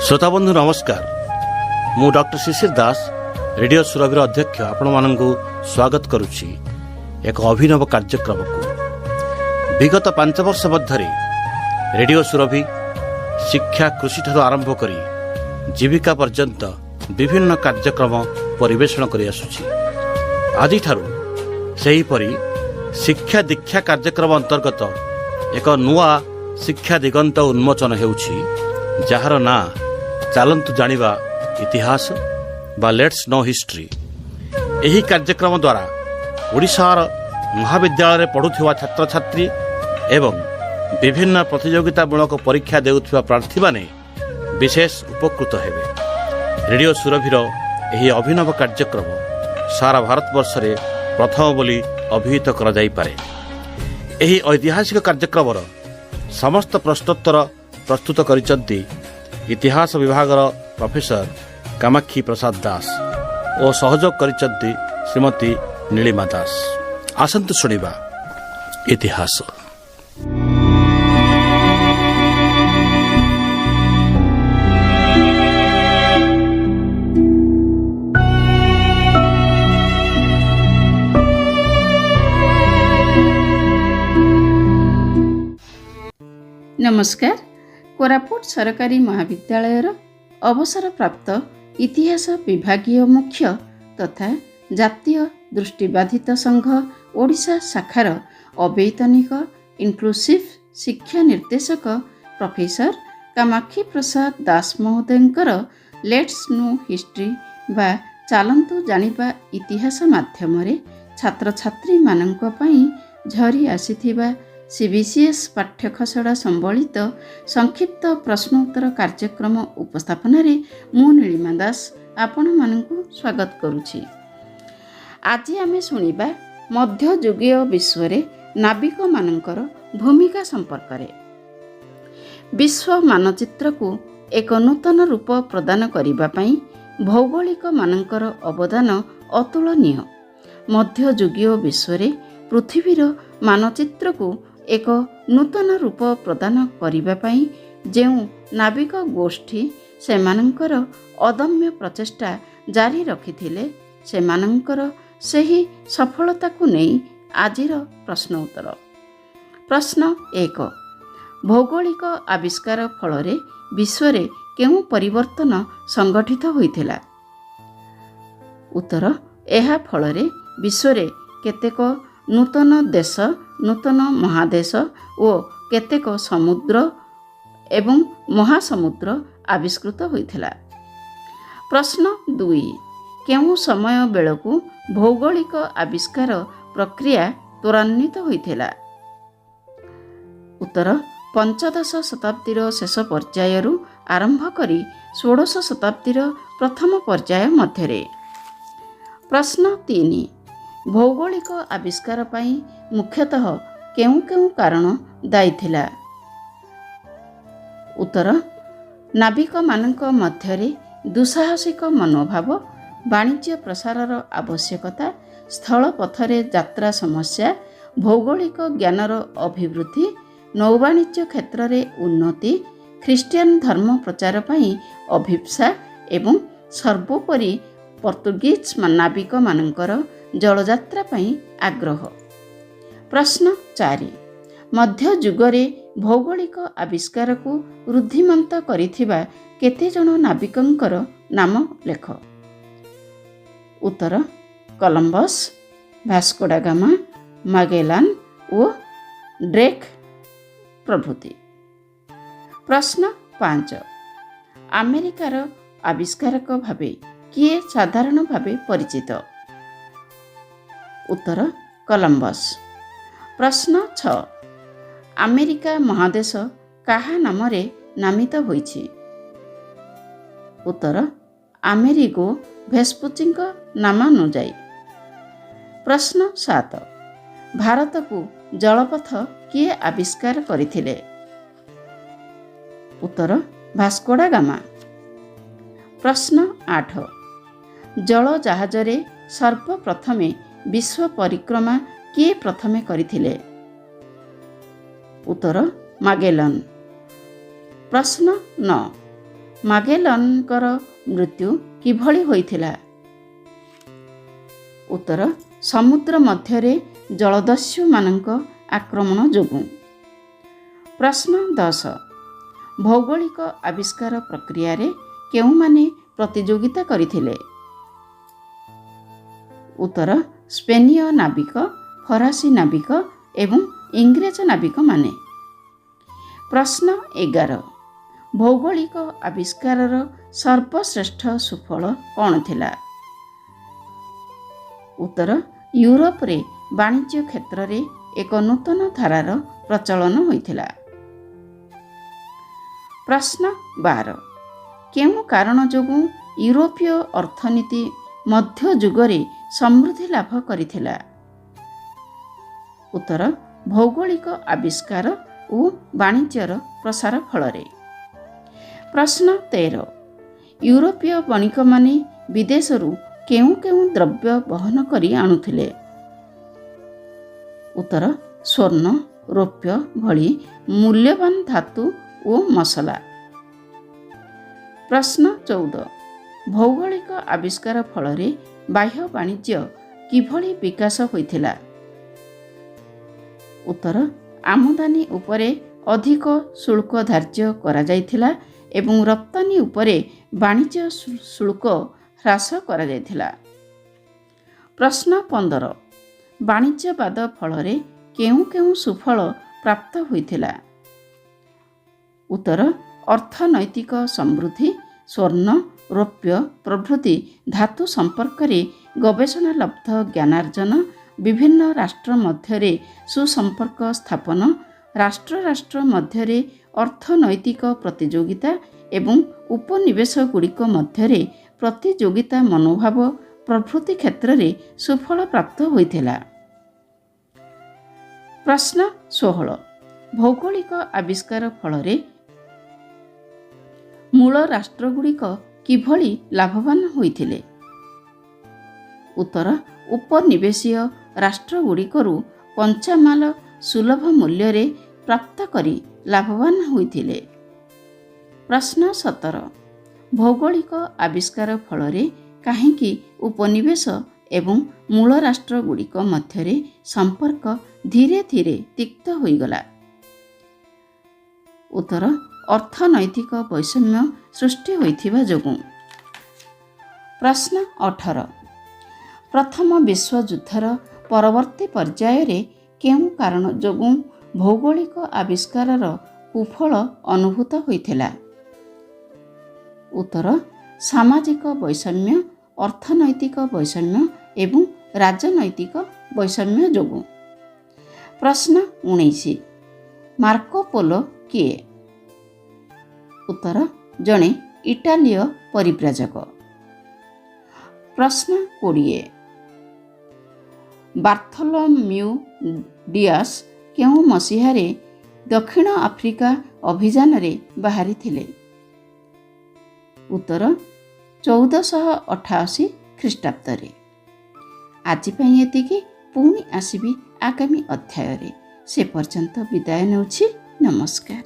श्रोताबंधु नमस्कार। मु डॉक्टर शिशिर दास रेडियो सुरभि अध्यक्ष आपण मानक स्वागत करुच्ची एक अभिनव कार्यक्रम को। विगत 5 वर्ष मध्य रेडियो सुरभि शिक्षा कृषि ठारू आरंभ करी जीविका पर्यंत विभिन्न कार्यक्रम परिवेषण करि आसुछि। आदि ठारू सेही परी शिक्षा दीक्षा कार्यक्रम अंतर्गत एक नुआ शिक्षा दिगंत उन्मोचन हेउछि, जार ना चलतु जानिबा इतिहास बा लेट्स नो हिस्ट्री। एही कार्यक्रम द्वारा ओडिशार महाविद्यालय पढ़ुथिबा छात्र छात्री एवं विभिन्न प्रतियोगितामूलक परीक्षा देउथिबा प्रार्थी माने विशेष उपकृत हेबे। रेडियो सुरभिर एही अभिनव कार्यक्रम सारा भारतवर्ष रे प्रथम बोली अभिहित करा जाई पारे। एही ऐतिहासिक कार्यक्रमर समस्त प्रश्नोत्तर प्रस्तुत करिसंती इतिहास विभागर प्रोफेसर कामाक्षी प्रसाद दास और सहयोग करिसंती श्रीमती नीलिमा दास। आसंतु सुनिबा इतिहास। नमस्कार। कोरापुट सरकारी महाविद्यालयर अवसर प्राप्त इतिहास विभागीय मुख्य तथा जातीय दृष्टिबाधित संघ ओडिशा शाखार अवैतनिक इनक्लूसिव शिक्षा निर्देशक प्रोफेसर कामाक्षी प्रसाद दास महोदयंकर लेट्स नो हिस्ट्री बा चलतु जानिबा इतिहास माध्यम छात्र छात्री मानक पई झरी आसीथिबा सीबीसीएस पाठ्यखसड़ा संबलित संक्षिप्त प्रश्नोत्तर कार्यक्रम उपस्थापन मु नीलिमा दास आपण मानकु स्वागत करुछि। आज आमे सुनिबा मध्ययुगीय विश्व रे नाविक मानकर भूमिका संपर्क रे। विश्व मानचित्र को एक नूतन रूप प्रदान करिबा पई भौगोलिक मानकर अवदान अतुलनीय। मध्ययुगीय विश्व रे पृथ्वीर मानचित्र को एक नूतन रूप प्रदान करिबा पई जेउ नाविक गोष्ठी सेमानंकर अदम्य प्रचेष्टा जारी रखिथिले, सेमानंकर सही सफलता को नहीं आजिर प्रश्न उत्तर। प्रश्न 1। भौगोलिक आविष्कार फल विश्व रे केउ परिवर्तन संगठित होइथिला? उत्तर। एहा फल विश्व रे केतेक नूतन देश, नूतन महादेश और केतेक समुद्र एवं महासमुद्र आविष्कृत होइथिला। प्रश्न 2। केउ समय बेलकु भौगोलिक आविष्कार प्रक्रिया त्वरान्वित होइथिला? उत्तर। पंचदश शताब्दीर शेष पर्यायरु आरंभ करी 16 शताब्दीर प्रथम पर्याय मध्यरे। प्रश्न 3। भौगोलिक आविष्कार पाई मुख्यतः केउ केउ कारण दायी थिला? उत्तर। नाविक मानक मध्यरे दुस्साहसिक मनोभाव, वाणिज्य प्रसारर आवश्यकता, स्थल पथरे यात्रा समस्या, भौगोलिक ज्ञानर अभिवृद्धि, नौवाणिज्य क्षेत्र रे उन्नति, ख्रिस्टियान धर्म प्रचार पाई अभिप्सा एवं सर्वोपरि पोर्तुगीज नाविक मानकर जलयात्रा पाई आग्रह। प्रश्न 4। मध्य जुगरे भौगोलिक आविष्कार को वृद्धिमंत करिथिबा केते जण नाविकंकर नाम लेख? उत्तर। कोलंबस, भास्को डा गामा, मागेलान और ड्रेक प्रभृति। प्रश्न 5। अमेरिकार आविष्कारक भावे किए साधारण भावे परिचित? उत्तर। कोलंबस। प्रश्न 6। अमेरिका महादेश काहा नामरे नामित होइछि? उत्तर। अमेरिगो भेस्पुचिंक नामानुजाई। प्रश्न 7। भारत को जलपथ किए आविष्कार करिथिले? उत्तर। भास्को डा गामा। प्रश्न 8। जल जहाजरे सर्वप्रथमे विश्व परिक्रमा किए प्रथमे करिथिले? उत्तर। मागेलन। प्रश्न 9। ମାଗେଲନଙ୍କର ମୃତ୍ୟୁ କିଭଳି ହୋଇଥିଲା? ଉତ୍ତର ସମୁଦ୍ର ମଧ୍ୟରେ ଜଳଦସ୍ୟୁମାନଙ୍କ ଆକ୍ରମଣ ଯୋଗୁଁ। ପ୍ରଶ୍ନ 10 ଭୌଗୋଳିକ ଆବିଷ୍କାର ପ୍ରକ୍ରିୟାରେ କେଉଁମାନେ ପ୍ରତିଯୋଗିତା କରିଥିଲେ? ଉତ୍ତର ସ୍ପେନୀୟ ନାବିକ, ଫରାସୀ ନାବିକ ଏବଂ ଇଂରେଜ ନାବିକମାନେ। ପ୍ରଶ୍ନ 11 ଭୌଗୋଳିକ ଆବିଷ୍କାରର ସର୍ବଶ୍ରେଷ୍ଠ ସୁଫଳ କ'ଣ ଥିଲା? ଉତ୍ତର ୟୁରୋପରେ ବାଣିଜ୍ୟ କ୍ଷେତ୍ରରେ ଏକ ନୂତନ ଧାରାର ପ୍ରଚଳନ ହୋଇଥିଲା। ପ୍ରଶ୍ନ 12 କେଉଁ କାରଣ ଯୋଗୁଁ ୟୁରୋପୀୟ ଅର୍ଥନୀତି ମଧ୍ୟଯୁଗରେ ସମୃଦ୍ଧି ଲାଭ କରିଥିଲା? ଉତ୍ତର ଭୌଗୋଳିକ ଆବିଷ୍କାର ଓ ବାଣିଜ୍ୟର ପ୍ରସାର ଫଳରେ। ପ୍ରଶ୍ନ 13 ୟୁରୋପୀୟ ବଣିକମାନେ ବିଦେଶରୁ କେଉଁ କେଉଁ ଦ୍ରବ୍ୟ ବହନ କରି ଆଣୁଥିଲେ? ଉତ୍ତର ସ୍ୱର୍ଣ୍ଣ, ରୌପ୍ୟ ଭଳି ମୂଲ୍ୟବାନ ଧାତୁ ଓ ମସଲା। ପ୍ରଶ୍ନ 14 ଭୌଗୋଳିକ ଆବିଷ୍କାର ଫଳରେ ବାହ୍ୟ ବାଣିଜ୍ୟ କିଭଳି ବିକାଶ ହୋଇଥିଲା? ଉତ୍ତର ଆମଦାନୀ ଉପରେ ଅଧିକ ଶୁଳ୍କ ଧାର୍ଯ୍ୟ କରାଯାଇଥିଲା ଏବଂ ରପ୍ତାନି ଉପରେ ବାଣିଜ୍ୟ ଶୁଳ୍କ ହ୍ରାସ କରାଯାଇଥିଲା। ପ୍ରଶ୍ନ 15 ବାଣିଜ୍ୟବାଦ ଫଳରେ କେଉଁ କେଉଁ ସୁଫଳ ପ୍ରାପ୍ତ ହୋଇଥିଲା? ଉତ୍ତର ଅର୍ଥନୈତିକ ସମୃଦ୍ଧି, ସ୍ୱର୍ଣ୍ଣ, ରୌପ୍ୟ ପ୍ରଭୃତି ଧାତୁ ସମ୍ପର୍କରେ ଗବେଷଣାଲବ୍ଧ ଜ୍ଞାନାର୍ଜନ, ବିଭିନ୍ନ ରାଷ୍ଟ୍ର ମଧ୍ୟରେ ସୁସମ୍ପର୍କ ସ୍ଥାପନ, ରାଷ୍ଟ୍ର ରାଷ୍ଟ୍ର ମଧ୍ୟରେ ଅର୍ଥନୈତିକ ପ୍ରତିଯୋଗିତା ଏବଂ ଉପନିବେଶଗୁଡ଼ିକ ମଧ୍ୟରେ ପ୍ରତିଯୋଗିତା ମନୋଭାବ ପ୍ରଭୃତି କ୍ଷେତ୍ରରେ ସୁଫଳ ପ୍ରାପ୍ତ ହୋଇଥିଲା। ପ୍ରଶ୍ନ 16 ଭୌଗୋଳିକ ଆବିଷ୍କାର ଫଳରେ ମୂଳ ରାଷ୍ଟ୍ରଗୁଡ଼ିକ କିଭଳି ଲାଭବାନ ହୋଇଥିଲେ? ଉତ୍ତର ଉପନିବେଶୀୟ ରାଷ୍ଟ୍ରଗୁଡ଼ିକରୁ କଞ୍ଚାମାଲ ସୁଲଭ ମୂଲ୍ୟରେ ପ୍ରାପ୍ତ କରି ଲାଭବାନ ହୋଇଥିଲେ। ପ୍ରଶ୍ନ 17 ଭୌଗୋଳିକ ଆବିଷ୍କାର ଫଳରେ କାହିଁକି ଉପନିବେଶ ଏବଂ ମୂଳ ରାଷ୍ଟ୍ରଗୁଡ଼ିକ ମଧ୍ୟରେ ସମ୍ପର୍କ ଧୀରେ ଧୀରେ ତିକ୍ତ ହୋଇଗଲା? ଉତ୍ତର ଅର୍ଥନୈତିକ ବୈଷମ୍ୟ ସୃଷ୍ଟି ହୋଇଥିବା ଯୋଗୁଁ। ପ୍ରଶ୍ନ 18 ପ୍ରଥମ ବିଶ୍ୱଯୁଦ୍ଧର ପରବର୍ତ୍ତୀ ପର୍ଯ୍ୟାୟରେ କେଉଁ କାରଣ ଯୋଗୁଁ ଭୌଗୋଳିକ ଆବିଷ୍କାରର କୁଫଳ ଅନୁଭୂତ ହୋଇଥିଲା? ଉତ୍ତର ସାମାଜିକ ବୈଷମ୍ୟ, ଅର୍ଥନୈତିକ ବୈଷମ୍ୟ ଏବଂ ରାଜନୈତିକ ବୈଷମ୍ୟ ଯୋଗୁଁ। ପ୍ରଶ୍ନ 19 ମାର୍କୋ ପୋଲୋ କିଏ? ଉତ୍ତର ଜଣେ ଇଟାଲୀୟ ପରିବ୍ରାଜକ। ପ୍ରଶ୍ନ 20 ବାର୍ଥୋଲୋମ୍ୟୁ ଡିଆସ୍ କେଉଁ ମସିହାରେ ଦକ୍ଷିଣ ଆଫ୍ରିକା ଅଭିଯାନରେ ବାହାରିଥିଲେ? ଉତ୍ତର 1488 ଖ୍ରୀଷ୍ଟାବ୍ଦରେ। ଆଜି ପାଇଁ ଏତିକି, ପୁଣି ଆସିବି ଆଗାମୀ ଅଧ୍ୟାୟରେ। ସେ ପର୍ଯ୍ୟନ୍ତ ବିଦାୟ ନେଉଛି। ନମସ୍କାର।